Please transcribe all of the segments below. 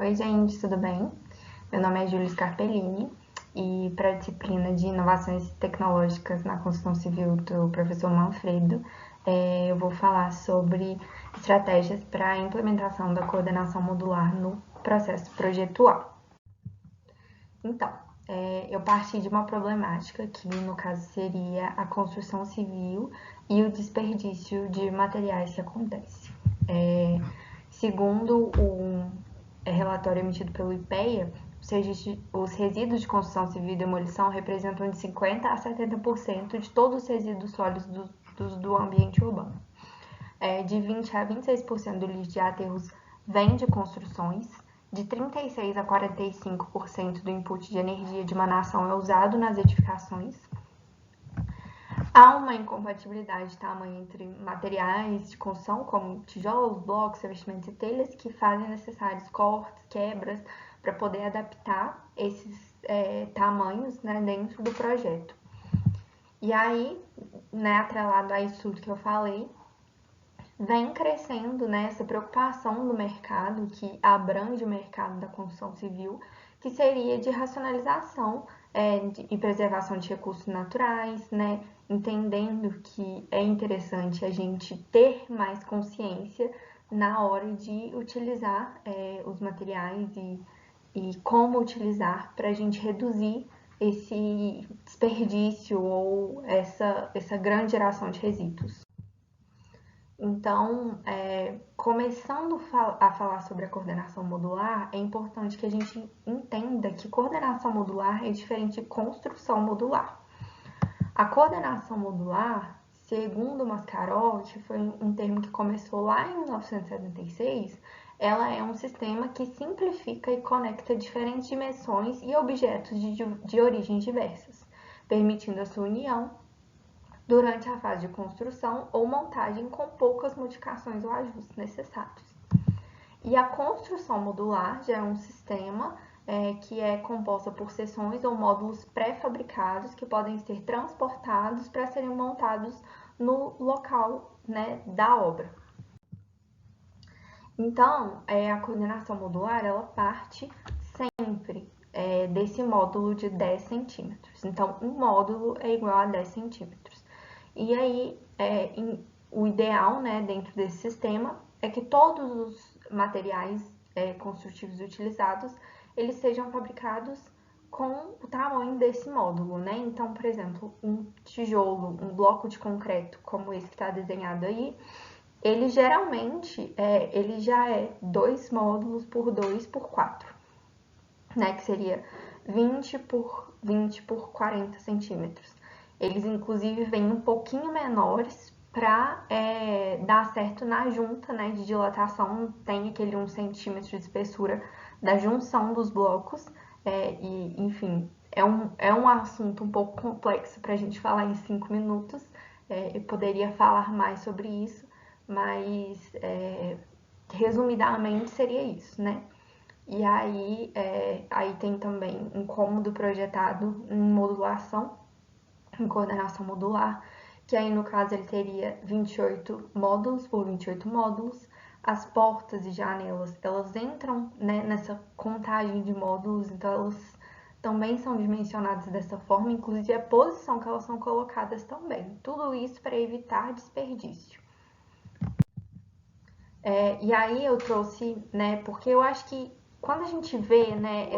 Oi, gente, tudo bem? Meu nome é Júlia Scarpellini e para a disciplina de Inovações Tecnológicas na Construção Civil do professor Manfredo, eu vou falar sobre estratégias para a implementação da coordenação modular no processo projetual. Então, eu parti de uma problemática que, no caso, seria a construção civil e o desperdício de materiais que acontece. Segundo o relatório emitido pelo IPEA, os resíduos de construção civil e demolição representam de 50% a 70% de todos os resíduos sólidos do ambiente urbano. De 20% a 26% do lixo de aterros vem de construções, de 36% a 45% do input de energia de uma nação é usado nas edificações. Há uma incompatibilidade de tamanho entre materiais de construção, como tijolos, blocos, revestimentos e telhas, que fazem necessários cortes, quebras, para poder adaptar esses tamanhos, né, dentro do projeto. E aí, né, atrelado a isso tudo que eu falei, vem crescendo, né, essa preocupação do mercado, que abrange o mercado da construção civil, que seria de racionalização e preservação de recursos naturais, né, entendendo que é interessante a gente ter mais consciência na hora de utilizar os materiais e como utilizar para a gente reduzir esse desperdício ou essa grande geração de resíduos. Então, começando a falar sobre a coordenação modular, é importante que a gente entenda que coordenação modular é diferente de construção modular. A coordenação modular, segundo Mascarov, que foi um termo que começou lá em 1976, ela é um sistema que simplifica e conecta diferentes dimensões e objetos de origens diversas, permitindo a sua união durante a fase de construção ou montagem com poucas modificações ou ajustes necessários. E a construção modular já é um sistema que é composta por seções ou módulos pré-fabricados que podem ser transportados para serem montados no local, né, da obra. Então, a coordenação modular, ela parte sempre desse módulo de 10 centímetros. Então, um módulo é igual a 10 centímetros. E aí, o ideal, né, dentro desse sistema é que todos os materiais construtivos utilizados, eles sejam fabricados com o tamanho desse módulo, né? Então, por exemplo, um tijolo, um bloco de concreto, como esse que está desenhado aí, ele geralmente ele já é 2 módulos por 2 por 4, né? Que seria 20 por 20 por 40 centímetros. Eles, inclusive, vêm um pouquinho menores para dar certo na junta, né, de dilatação. Tem aquele 1 centímetro de espessura da junção dos blocos. E, enfim, é um assunto um pouco complexo para a gente falar em 5 minutos. Eu poderia falar mais sobre isso, mas resumidamente seria isso, né? E aí, aí tem também um cômodo projetado em modulação, em coordenação modular, que aí no caso ele teria 28 módulos por 28 módulos. As portas e janelas, elas entram, né, nessa contagem de módulos, então elas também são dimensionadas dessa forma, inclusive a posição que elas são colocadas também. Tudo isso para evitar desperdício. E aí eu trouxe, né, porque eu acho que quando a gente vê, né,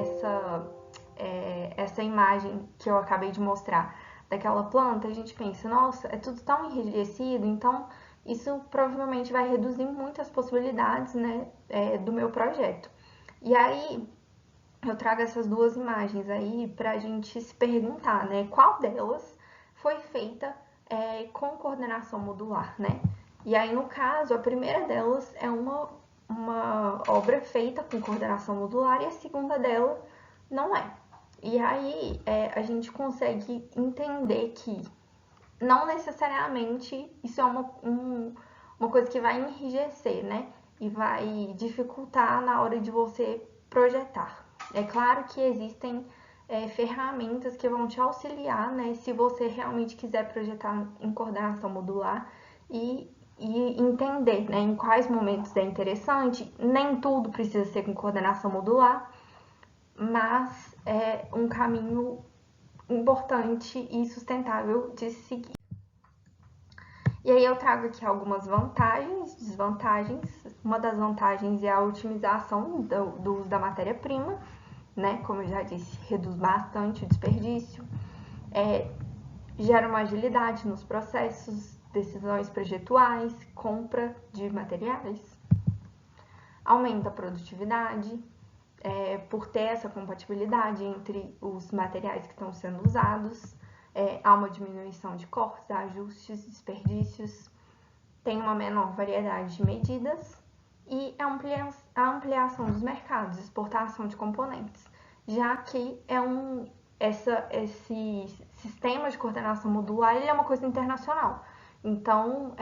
essa imagem que eu acabei de mostrar daquela planta, a gente pensa, nossa, é tudo tão enrijecido, então isso provavelmente vai reduzir muito as possibilidades, né, do meu projeto. E aí eu trago essas duas imagens aí para a gente se perguntar, né, qual delas foi feita com coordenação modular, né? E aí, no caso, a primeira delas é uma obra feita com coordenação modular e a segunda dela não é. E aí, a gente consegue entender que não necessariamente isso é uma coisa que vai enrijecer, né? E vai dificultar na hora de você projetar. É claro que existem ferramentas que vão te auxiliar, né? Se você realmente quiser projetar em coordenação modular e e entender, né, em quais momentos é interessante. Nem tudo precisa ser com coordenação modular, mas é um caminho importante e sustentável de se seguir. E aí eu trago aqui algumas vantagens, desvantagens. Uma das vantagens é a otimização do uso da matéria-prima, né? Como eu já disse, reduz bastante o desperdício, gera uma agilidade nos processos, decisões projetuais, compra de materiais, aumenta a produtividade, por ter essa compatibilidade entre os materiais que estão sendo usados, há uma diminuição de cortes, ajustes, desperdícios, tem uma menor variedade de medidas e a ampliação dos mercados, exportação de componentes, já que esse sistema de coordenação modular ele é uma coisa internacional. Então,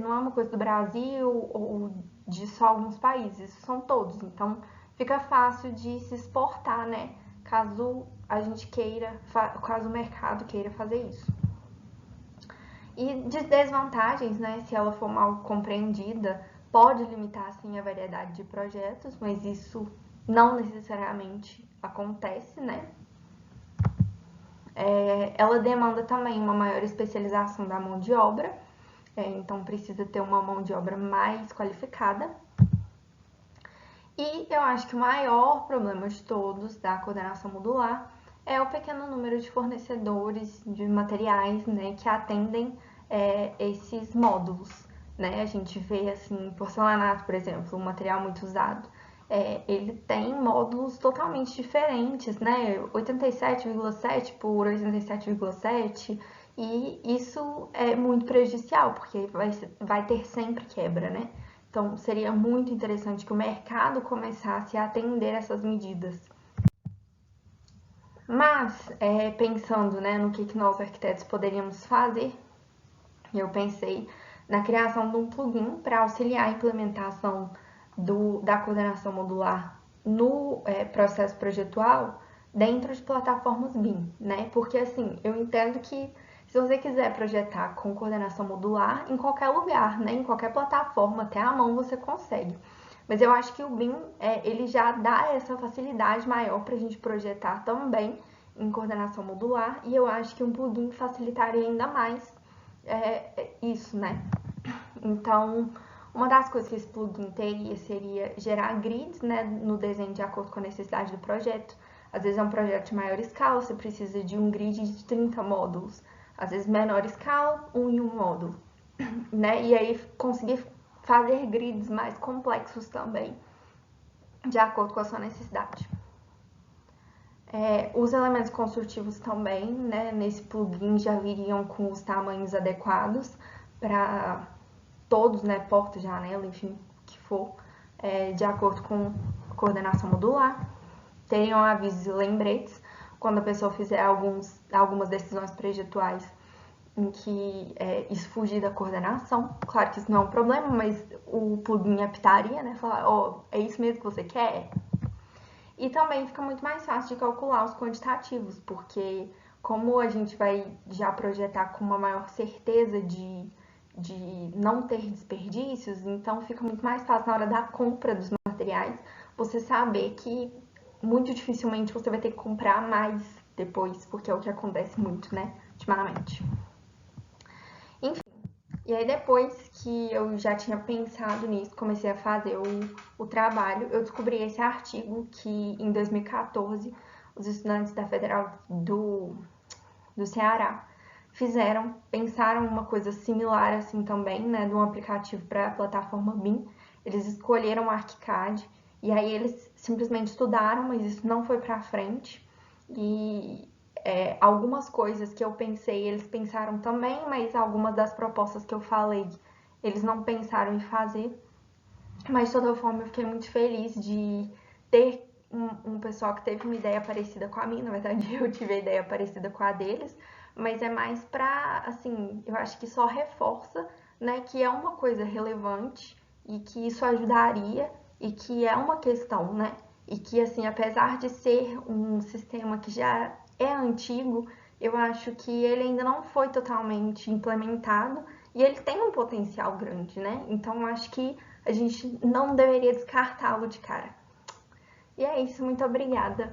não é uma coisa do Brasil ou de só alguns países, são todos. Então, fica fácil de se exportar, né? Caso a gente queira, caso o mercado queira fazer isso. E de desvantagens, né? Se ela for mal compreendida, pode limitar sim a variedade de projetos, mas isso não necessariamente acontece, né? Ela demanda também uma maior especialização da mão de obra, então precisa ter uma mão de obra mais qualificada. E eu acho que o maior problema de todos da coordenação modular é o pequeno número de fornecedores de materiais, né, que atendem esses módulos. Né? A gente vê assim, porcelanato, por exemplo, um material muito usado. Ele tem módulos totalmente diferentes, né? 87,7 por 87,7, e isso é muito prejudicial, porque vai ter sempre quebra, né? Então, seria muito interessante que o mercado começasse a atender essas medidas. Mas, pensando, né, no que nós arquitetos poderíamos fazer, eu pensei na criação de um plugin para auxiliar a implementação da coordenação modular no processo projetual dentro de plataformas BIM, né? Porque, assim, eu entendo que se você quiser projetar com coordenação modular, em qualquer lugar, né? Em qualquer plataforma, até à mão você consegue. Mas eu acho que o BIM, ele já dá essa facilidade maior para a gente projetar também em coordenação modular, e eu acho que um plugin facilitaria ainda mais isso, né? Então, uma das coisas que esse plugin teria seria gerar grids, né, no desenho de acordo com a necessidade do projeto. Às vezes é um projeto de maior escala, você precisa de um grid de 30 módulos. Às vezes menor escala, um em um módulo. Né? E aí conseguir fazer grids mais complexos também, de acordo com a sua necessidade. Os elementos construtivos também, né, nesse plugin já viriam com os tamanhos adequados para todos, né, porta, janela, enfim, o que for, de acordo com a coordenação modular. Teriam avisos e lembretes quando a pessoa fizer algumas decisões projetuais em que isso fugir da coordenação. Claro que isso não é um problema, mas o plugin apitaria, né, falar, é isso mesmo que você quer? E também fica muito mais fácil de calcular os quantitativos, porque como a gente vai já projetar com uma maior certeza de não ter desperdícios, então fica muito mais fácil na hora da compra dos materiais você saber que muito dificilmente você vai ter que comprar mais depois, porque é o que acontece muito, né, ultimamente. Enfim, e aí depois que eu já tinha pensado nisso, comecei a fazer o trabalho, eu descobri esse artigo que em 2014 os estudantes da Federal do Ceará pensaram uma coisa similar assim também, né, de um aplicativo para a plataforma BIM. Eles escolheram o ArchiCAD e aí eles simplesmente estudaram, mas isso não foi para frente. E algumas coisas que eu pensei, eles pensaram também, mas algumas das propostas que eu falei, eles não pensaram em fazer. Mas de toda forma eu fiquei muito feliz de ter um pessoal que teve uma ideia parecida com a minha. Na verdade, eu tive a ideia parecida com a deles, mas é mais pra, assim, eu acho que só reforça, né, que é uma coisa relevante e que isso ajudaria e que é uma questão, né, e que, assim, apesar de ser um sistema que já é antigo, eu acho que ele ainda não foi totalmente implementado E ele tem um potencial grande, né? Então acho que a gente não deveria descartá-lo de cara. E é isso, muito obrigada.